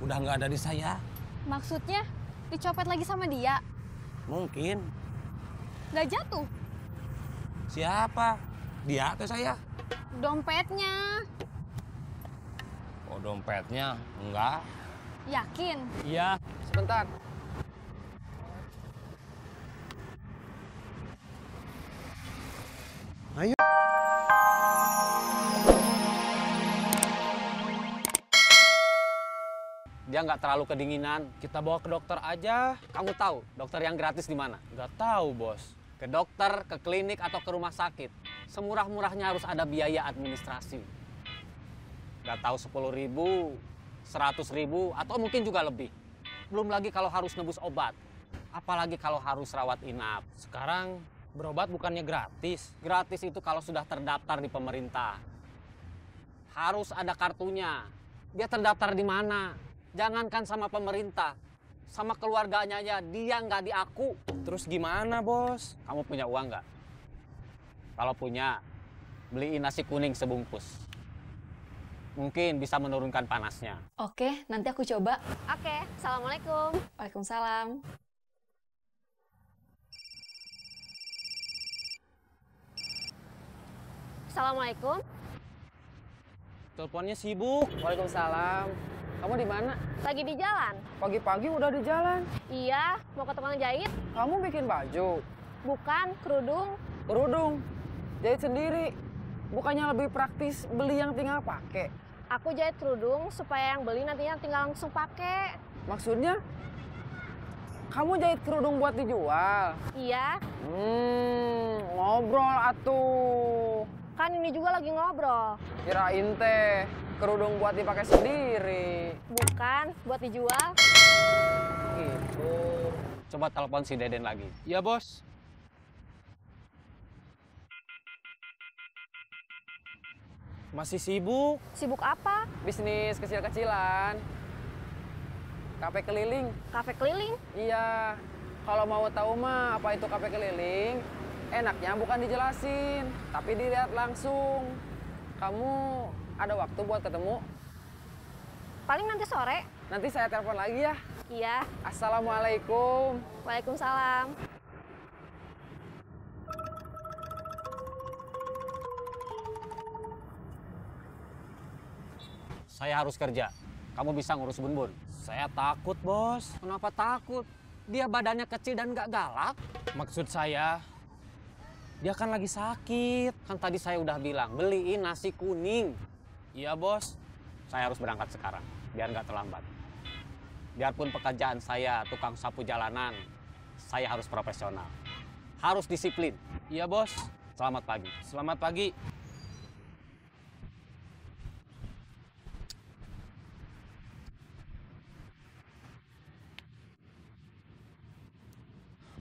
udah nggak ada di saya. Maksudnya dicopet lagi sama dia? Mungkin. Nggak jatuh? Siapa? Dia atau saya? Dompetnya. Oh, dompetnya? Enggak. Yakin? Iya. Sebentar. Ayo. Dia nggak terlalu kedinginan. Kita bawa ke dokter aja. Kamu tahu dokter yang gratis di mana? Nggak tahu, Bos. Ke dokter, ke klinik, atau ke rumah sakit. Semurah-murahnya harus ada biaya administrasi. Nggak tahu 10.000, 100.000, atau mungkin juga lebih. Belum lagi kalau harus nebus obat. Apalagi kalau harus rawat inap. Sekarang berobat bukannya gratis. Gratis itu kalau sudah terdaftar di pemerintah. Harus ada kartunya. Dia terdaftar di mana? Jangankan sama pemerintah, sama keluarganya aja dia nggak diaku. Terus gimana, Bos? Kamu punya uang nggak? Kalau punya, beliin nasi kuning sebungkus. Mungkin bisa menurunkan panasnya. Oke, nanti aku coba. Oke, Assalamualaikum. Waalaikumsalam. Assalamualaikum. Teleponnya sibuk. Waalaikumsalam. Kamu di mana? Lagi di jalan. Pagi-pagi udah di jalan. Iya, mau ke tukang jahit. Kamu bikin baju, Bukan, kerudung. kerudung, jahit sendiri. Bukannya lebih praktis beli yang tinggal pakai? Aku jahit kerudung supaya yang beli nantinya tinggal langsung pakai. Maksudnya, kamu jahit kerudung buat dijual? Iya, Ngobrol atuh. kan ini juga lagi ngobrol. Kirain teh kerudung buat dipakai sendiri. Bukan, buat dijual. Gitu. Coba telepon si Deden lagi. Iya, Bos. Masih sibuk. Sibuk apa? Bisnis kecil-kecilan. Kafe keliling. Kafe keliling? Iya. Kalau mau tahu mah apa itu kafe keliling, enaknya bukan dijelasin, tapi dilihat langsung. Kamu ada waktu buat ketemu? Paling nanti sore. Nanti saya telepon lagi ya. Iya, Assalamualaikum. Waalaikumsalam. Saya harus kerja. Kamu bisa ngurus Bun Bun? Saya takut, Bos. Kenapa takut? Dia badannya kecil dan nggak galak. Maksud saya, dia kan lagi sakit. Kan tadi saya udah bilang, beliin nasi kuning. Iya, Bos. Saya harus berangkat sekarang, biar nggak terlambat. Biarpun pekerjaan saya tukang sapu jalanan, saya harus profesional. Harus disiplin. Iya, Bos. Selamat pagi. Selamat pagi.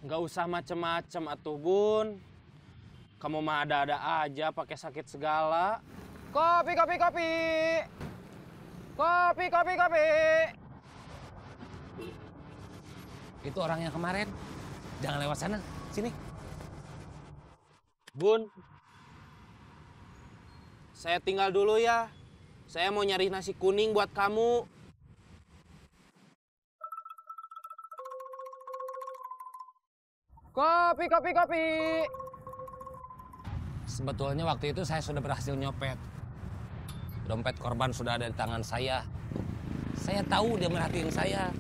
Nggak usah macem-macem atuh, Bun. Kamu mah ada-ada aja pakai sakit segala. Kopi, kopi, kopi. Kopi, kopi, kopi. Itu orang yang kemarin. Jangan lewat sana. Sini. Bun. Saya tinggal dulu ya. Saya mau nyari nasi kuning buat kamu. Kopi, kopi, kopi. Sebetulnya waktu itu saya sudah berhasil nyopet. Dompet korban sudah ada di tangan saya. Saya tahu dia merhatiin saya.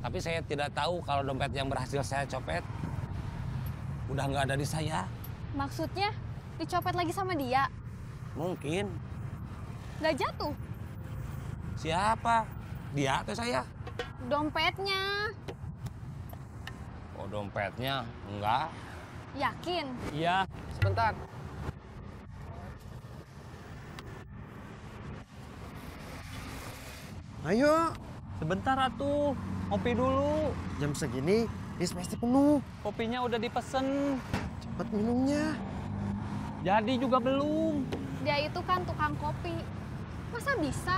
Tapi saya tidak tahu kalau dompet yang berhasil saya copet udah nggak ada di saya. Maksudnya dicopet lagi sama dia? Mungkin. Nggak jatuh? Siapa? Dia atau saya? Dompetnya. Oh, dompetnya? Enggak. Yakin? Iya. Sebentar. Ayo, Sebentar atuh. Kopi dulu. jam segini bis pasti penuh. Kopinya udah dipesen. Cepet minumnya. Jadi juga belum. Dia itu kan tukang kopi. Masa bisa?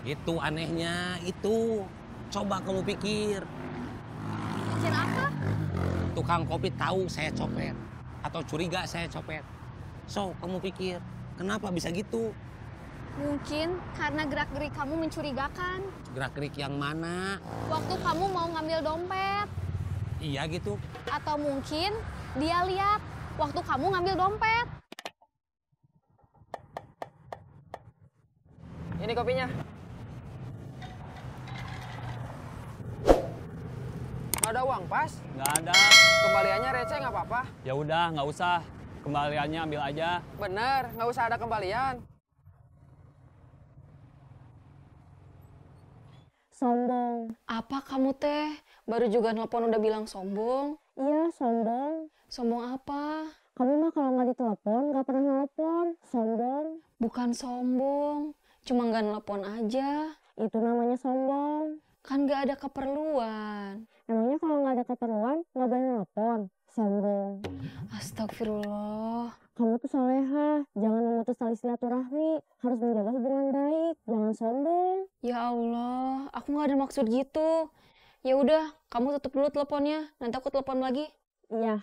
Itu anehnya, itu. Coba kamu pikir. Pikir apa? Tukang kopi tahu saya copet. Atau curiga saya copet. So, kamu pikir, kenapa bisa gitu? Mungkin karena gerak-gerik kamu mencurigakan. Gerak-gerik yang mana? Waktu kamu mau ngambil dompet. Iya gitu. Atau mungkin dia lihat waktu kamu ngambil dompet. Ini kopinya. Nggak ada uang pas? Nggak ada. Kembaliannya receh nggak apa-apa. Ya udah, nggak usah. Kembaliannya ambil aja. Bener, nggak usah ada kembalian. Sombong. Apa kamu teh? Baru juga nelpon udah bilang sombong. Iya, sombong. Sombong apa? Kamu mah kalau nggak ditelepon, nggak pernah nelpon. Sombong. Bukan sombong, cuma nggak nelpon aja. Itu namanya sombong. Kan nggak ada keperluan. Emangnya kalau nggak ada keperluan, nggak boleh nelpon? Sombong. Astagfirullah. Kamu tuh soleha, jangan memutus tali silaturahmi. Harus menjaga hubungan baik, jangan sombong. Ya Allah, aku nggak ada maksud gitu. Ya udah, kamu tutup dulu teleponnya. Nanti aku telepon lagi. Iya.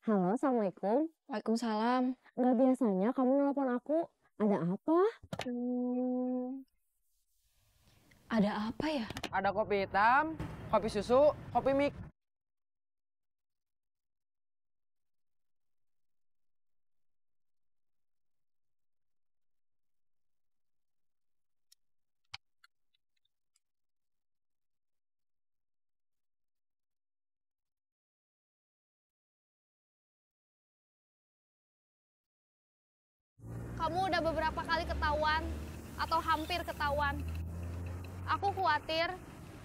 Halo, Assalamualaikum. Waalaikumsalam. Nggak biasanya kamu nelpon aku. Ada apa? Ada apa ya? Ada kopi hitam, kopi susu, kopi mik. Kamu udah beberapa kali ketahuan atau hampir ketahuan. Aku khawatir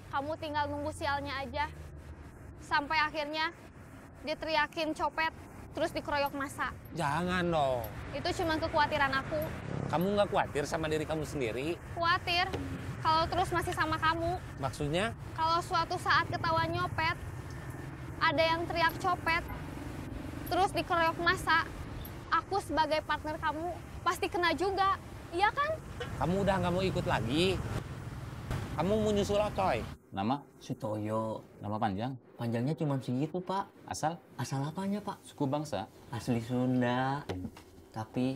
kamu tinggal nunggu sialnya aja. Sampai akhirnya diteriakin copet, terus dikeroyok massa. Jangan dong. Itu cuma kekhawatiran aku. Kamu nggak khawatir sama diri kamu sendiri? Khawatir kalau terus masih sama kamu. Maksudnya? Kalau suatu saat ketahuan nyopet, ada yang teriak copet, terus dikeroyok massa, aku sebagai partner kamu pasti kena juga. Iya kan? Kamu udah nggak mau ikut lagi? Kamu mau nyusul Ocoy? Nama? Sutoyo. Nama panjang? Panjangnya cuma segitu, Pak. Asal? Asal apanya, Pak? Suku bangsa? Asli Sunda. Tapi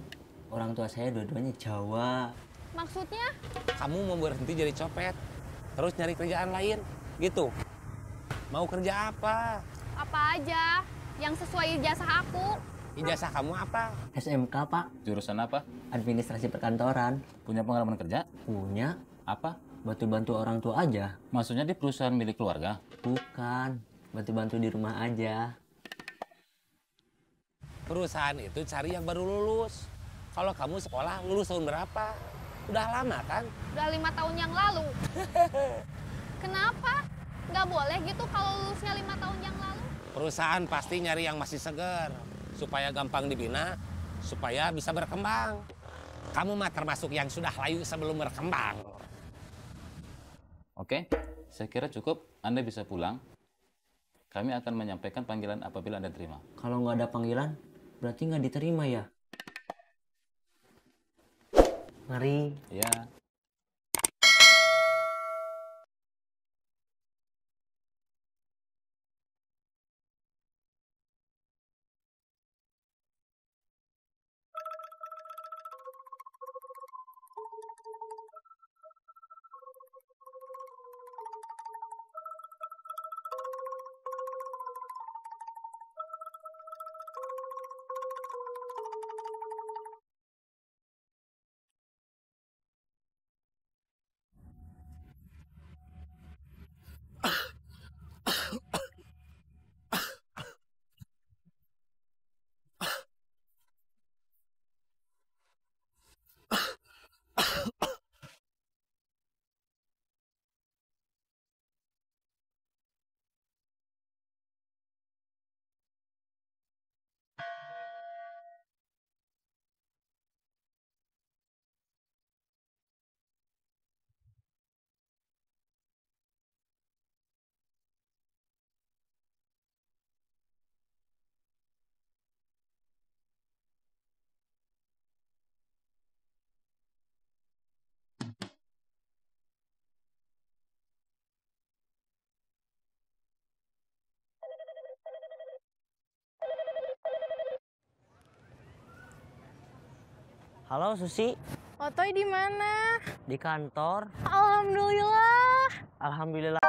orang tua saya dua-duanya Jawa. Maksudnya? Kamu mau berhenti jadi copet, terus nyari kerjaan lain, gitu? Mau kerja apa? Apa aja yang sesuai ijazah aku. Ijazah kamu apa? SMK, Pak. Jurusan apa? Administrasi perkantoran. Punya pengalaman kerja? Punya. Apa? Bantu-bantu orang tua aja. Maksudnya di perusahaan milik keluarga? Bukan. Bantu-bantu di rumah aja. Perusahaan itu cari yang baru lulus. Kalau kamu sekolah lulus tahun berapa? Udah lama kan? Udah 5 tahun yang lalu. Kenapa? Nggak boleh gitu kalau lulusnya 5 tahun yang lalu? Perusahaan pasti nyari yang masih segar, supaya gampang dibina, supaya bisa berkembang. Kamu mah termasuk yang sudah layu sebelum berkembang. Oke, saya kira cukup. Anda bisa pulang. Kami akan menyampaikan panggilan apabila Anda terima. Kalau nggak ada panggilan, berarti nggak diterima ya? Mari. Ya. Halo Susi, Otoy di mana? di kantor. Alhamdulillah. Alhamdulillah.